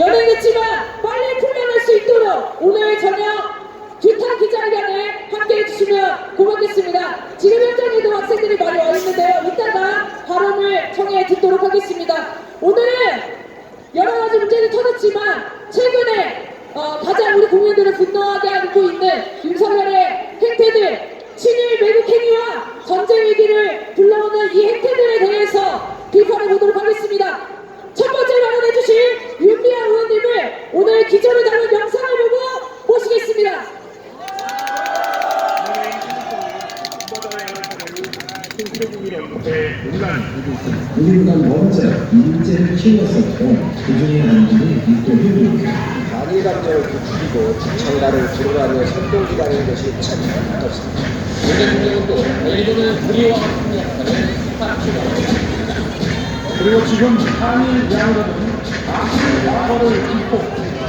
연행했지만 빨리 풀려날 수 있도록 오늘 저녁 규탄 기자회견에 함께해 주시면 고맙겠습니다. 지금 현장에도 학생들이 많이 와 있는데요. 이따가 발언을 청해 듣도록 하겠습니다. 오늘은 여러 가지 문제를 터졌지만 최근에 가장 우리 국민들을 분노하게 하고 있는 윤석열의 행태들, 친일 매국 행위와 전쟁 위기를 불러오는 이 행태들에 대해서 비판해 보도록 하겠습니다. 첫 번째 발언해 주실 윤미향 의원님을 오늘 기조를 담은 영상을 보고 모시겠습니다. 우리보다 먼저 인재를 키웠었고 그중에 한 분이 이토현입니다. 단일 감정을 부추기고 장가를 들어가며 선동이라는 것이 참 안타깝습니다. 대통령도 일본을 우리와 협력하는 파트너입니다. 그리고 지금 한일 양국은 아시아 과거를 딛고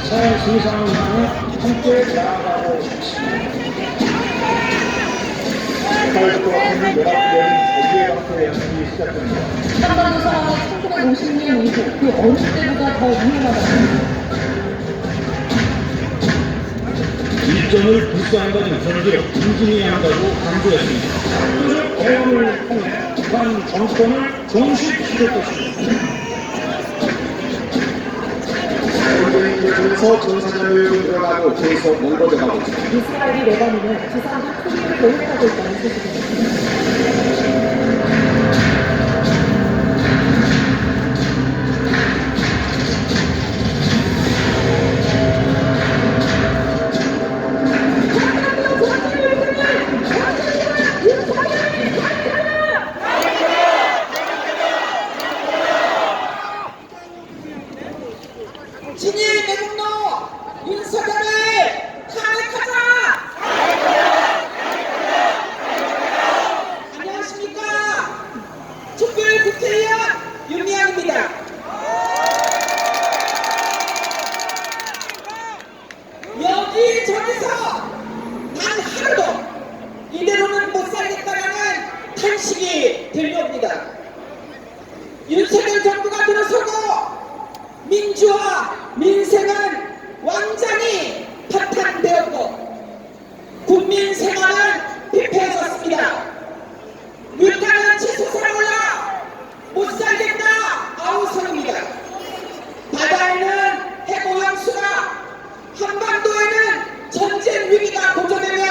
새 세상을 향해 함께 나아가고 있습니다. 발도 한일 연합연합 거기에 방송의 연습이 시작됩니다. 한반도 상황은 1950년 이후 그 어느 때보다 더 위험하다. 일전을 불사한다는 전제로 인증해야 한다고 강조했습니다. 그래서 대화를 통해 북한 정권을 종식시킬 것입니다. 전쟁에서 전사자료를 늘어나고 계속 넓어져가고 있습니다. 이스라엘이 레바논에 지상군 투기를 계획하고 있다는 소식입니다. 친일 매국노 윤석열을 탄핵하자! 안녕하십니까? 촛불 국회의원 윤미향입니다. 여기저기서 단 하루도 이대로는 못 살겠다라는 탄식이 들려옵니다. 윤석열 정부가 들어서고 민주화, 민생은 완전히 파탄되었고 국민 생활은 피폐해졌습니다. 물가는 치솟아 올라 못 살겠다 아우성입니다. 바다에는 해고염수가, 한반도에는 전쟁 위기가 고조되며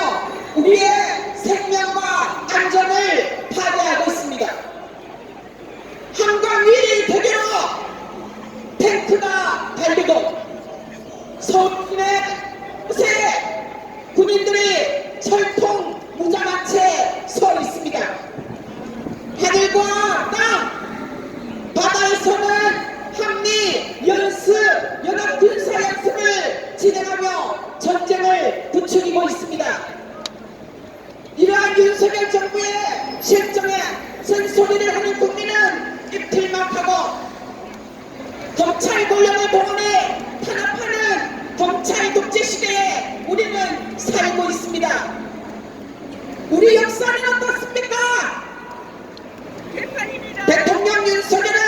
우리의 생명과 안전을 파괴하고 있습니다. 한강 위리 대교로 탱크가 달리고 서울 시내 군인들이 철통 무장한 채 서 있습니다. 하늘과 땅, 바다에서는 한미 연습, 연합 군사 연습을 진행하며 전쟁을 부추기고 있습니다. 이러한 윤석열 정부의 실정에 쓴소리를 하는 국민은 입틀막하고 검찰 권력을 동원해 탄압하는 검찰 독재 시대에 우리는 살고 있습니다. 우리 역사는 어떻습니까? 대통령 윤석열은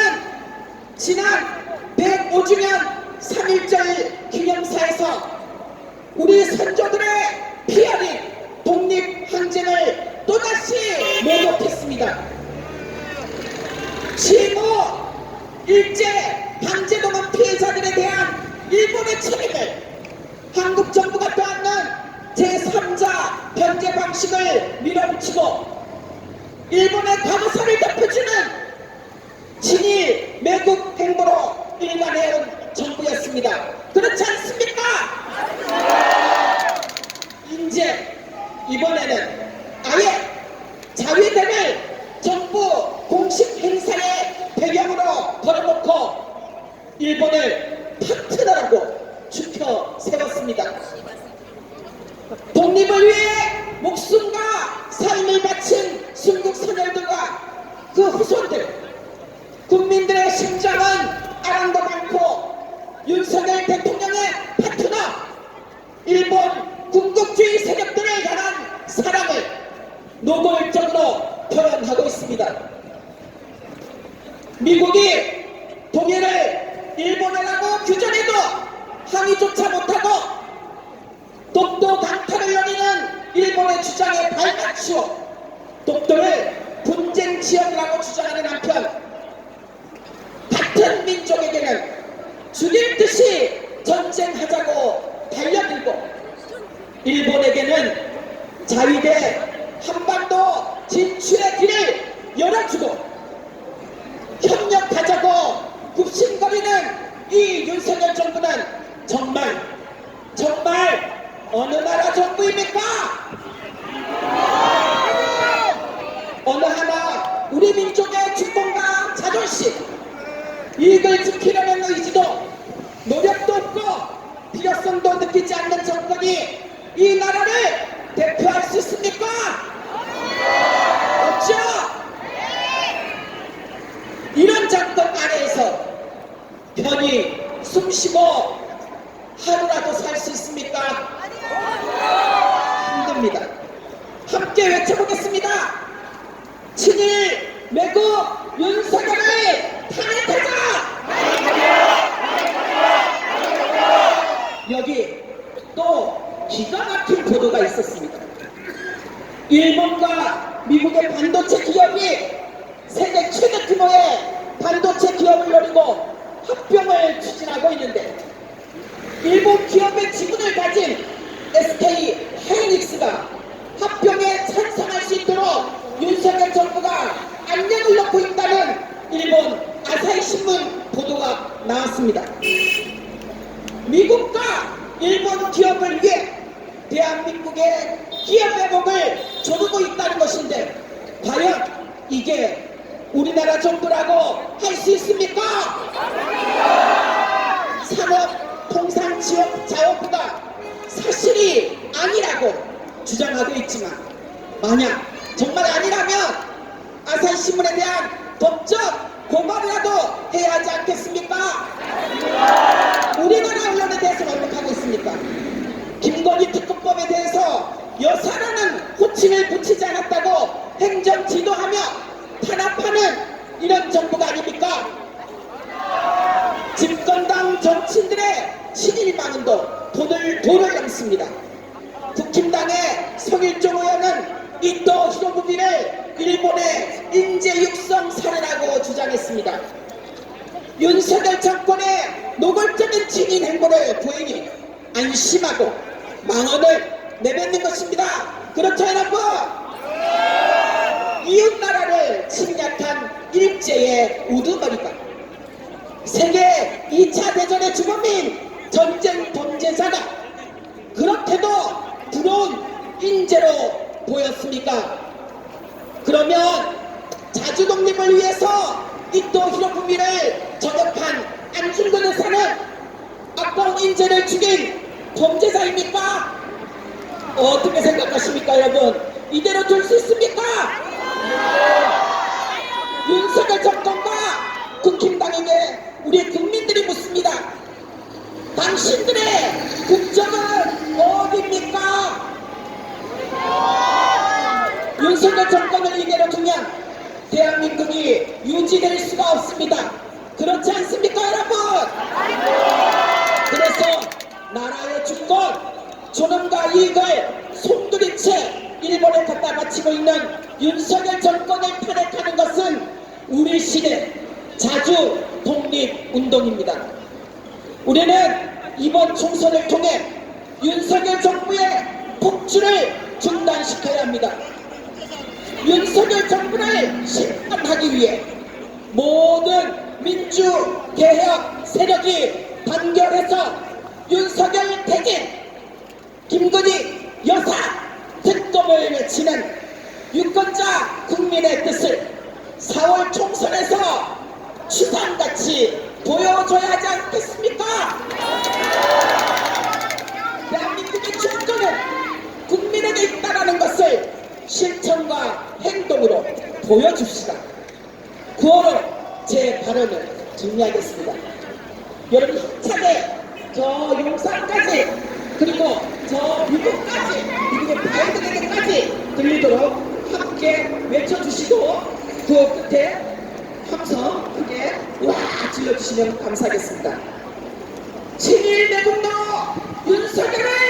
지난 105주년 3.1절 기념사에서 우리 선조들의 피 어린 독립항쟁을 또다시 모독했습니다. 징후, 일제, 강제동원 피해자들에 대한 일본의 책임을 한국 정부가 떠안는 제3자 변제 방식을 밀어붙이고 일본의 과거사를 덮어주는 친일 매국 행보로 일관해온 정부였습니다. 그렇지 않습니까? 이제 이번에는 아예 자위대를 정부 공식 행사의 배경으로 걸어놓고 일본을 파트너라고 추켜 세웠습니다. 독립을 위해 목숨과 삶을 바친 순국 선열들과 그 후손들, 국민들의 심장은 아랑도 많고 윤석열 대통령의 파트너, 일본 군국주의 세력들을 향한 사랑을 노골적으로 표현하고 있습니다. 미국이 동해를 일본해라고 규정해도 방위조차 못하고 독도 강탈을 노리는 일본의 주장에 발맞추어 독도를 분쟁 지역이라고 주장하는 한편 같은 민족에게는 죽일 듯이 전쟁하자고 달려들고 일본에게는 자위대 한반도 진출의 길을 열어주고 협력하자고 굽신거리는 이 윤석열 정부는 정말 어느 나라 정부입니까? 어느 하나 우리 민족의 주권과 자존심, 이익을 지키려는 의지도 노력도 없고 필요성도 느끼지 않는 정권이 이 나라를 대표할 수 있습니까? 없죠? 이런 정권 아래에서 편히 숨쉬고 하루라도 살 수 있습니까? 힘듭니다. 함께 외쳐보겠습니다. 친일 매국 윤석열을 탄핵하자! 여기 또 기가 막힌 보도가 있었습니다. 일본과 미국의 반도체 기업이 세계 최대 규모의 반도체 기업을 노리고 합병을 추진하고 있는데 일본 기업의 지분을 가진 SK 하이닉스가 합병에 찬성할 수 있도록 윤석열 정부가 안내를 넣고 있다는 일본 아사히 신문 보도가 나왔습니다. 미국과 일본 기업을 위해 대한민국의 기업 회복을 조르고 있다는 것인데 과연 이게 우리나라 정부라고 할 수 있습니까? 산업통상자원부가 사실이 아니라고 주장하고 있지만 만약 정말 아니라면 아사히신문에 대한 법적 고발이라도 해야 하지 않겠습니까? 우리나라 언론에 대해서는 어떻게 하고 있습니까? 김건희 특검법에 대해서 여사라는 호칭을 붙이지 않았다고 행정 지도하며 탄압하는 이런 정부가 아닙니까? 집권당 정치인들의 친일망언도 돈을 넘습니다. 국힘당의 성일종 의원은 이토 히로부미를 일본의 인재 육성 사례라고 주장했습니다. 윤석열 정권의 노골적인 친인 행보를 보이니 안심하고 망언을 내뱉는 것입니다. 그렇죠 여러분? 이웃나라를 침략한 일제의 우두머리가 세계 2차 대전의 주범인 전쟁 범죄자가 그렇게도 부러운 인재로 보였습니까? 그러면 자주 독립을 위해서 이토 히로부미를 저격한 안중근 의사는 아까운 인재를 죽인 범죄자입니까? 어떻게 생각하십니까 여러분? 이대로 둘 수 있습니까? 윤석열 정권과 국힘당에게 우리 국민들이 묻습니다. 당신들의 국적은 어디입니까? 윤석열 정권을 이대로 두면 대한민국이 유지될 수가 없습니다. 그렇지 않습니까 여러분? 그래서 나라의 주권, 존엄과 이익을 송두리째 일본에 갖다 바치고 있는 윤석열 정권을 탄핵하는 것은 우리 시대 자주 독립운동입니다. 우리는 이번 총선을 통해 윤석열 정부의 폭주를 중단시켜야 합니다. 윤석열 정부를 심판하기 위해 모든 민주개혁 세력이 단결해서 윤석열 퇴진, 김건희 여사 특검을 외치는 유권자 국민의 뜻을 4월 총선에서 추상같이 보여줘야 하지 않겠습니까? 대한민국의 주권은 국민에게 있다는 것을 실천과 행동으로 보여줍시다. 9월로 제 발언을 정리하겠습니다. 여러분 힘차게 저 용산까지 그리고 저 미국까지 미국의 바이든에게까지 들리도록 함께 외쳐주시고 구호 끝에 함성 크게 와 질러주시면 감사하겠습니다. 친일 독일 매국노 윤석열을